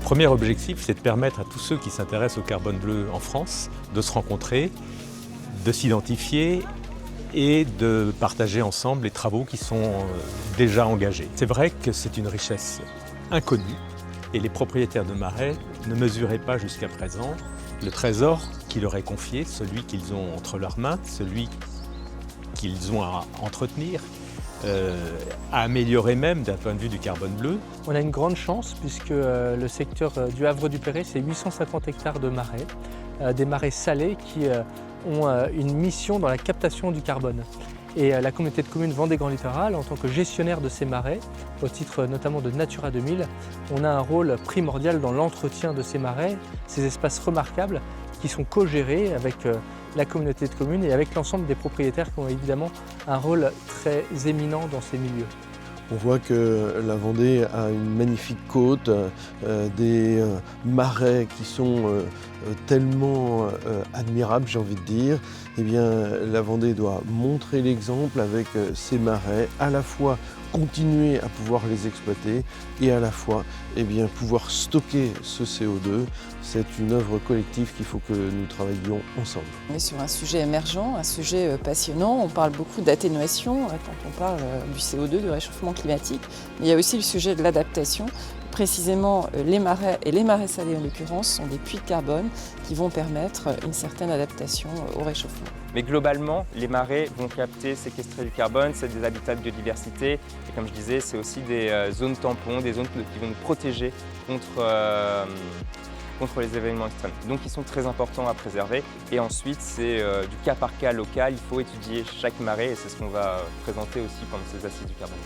premier objectif, c'est de permettre à tous ceux qui s'intéressent au carbone bleu en France de se rencontrer, de s'identifier et de partager ensemble les travaux qui sont déjà engagés. C'est vrai que c'est une richesse inconnue et les propriétaires de marais ne mesuraient pas jusqu'à présent le trésor qui leur est confié, celui qu'ils ont entre leurs mains, celui qu'ils ont à entretenir, à améliorer même d'un point de vue du carbone bleu. On a une grande chance puisque le secteur du Havre-du-Perret, c'est 850 hectares de marais, des marais salés qui ont une mission dans la captation du carbone. Et la communauté de communes Vendée Grand Littoral, en tant que gestionnaire de ces marais, au titre notamment de Natura 2000, on a un rôle primordial dans l'entretien de ces marais, ces espaces remarquables qui sont co-gérés avec la communauté de communes et avec l'ensemble des propriétaires qui ont évidemment un rôle très éminent dans ces milieux. On voit que la Vendée a une magnifique côte, des marais qui sont tellement admirables, j'ai envie de dire. Eh bien, la Vendée doit montrer l'exemple avec ces marais, à la fois continuer à pouvoir les exploiter et à la fois pouvoir stocker ce CO2. C'est une œuvre collective qu'il faut que nous travaillions ensemble. On est sur un sujet émergent, un sujet passionnant. On parle beaucoup d'atténuation quand on parle du CO2, du réchauffement climatique. Mais il y a aussi le sujet de l'adaptation. Précisément, les marais et les marais salés en l'occurrence sont des puits de carbone qui vont permettre une certaine adaptation au réchauffement. Mais globalement, les marais vont capter, séquestrer du carbone, c'est des habitats de biodiversité. Et comme je disais, c'est aussi des zones tampons, des zones qui vont nous protéger contre les événements extrêmes. Donc ils sont très importants à préserver. Et ensuite, c'est du cas par cas local. Il faut étudier chaque marais et c'est ce qu'on va présenter aussi pendant ces assises du carbone.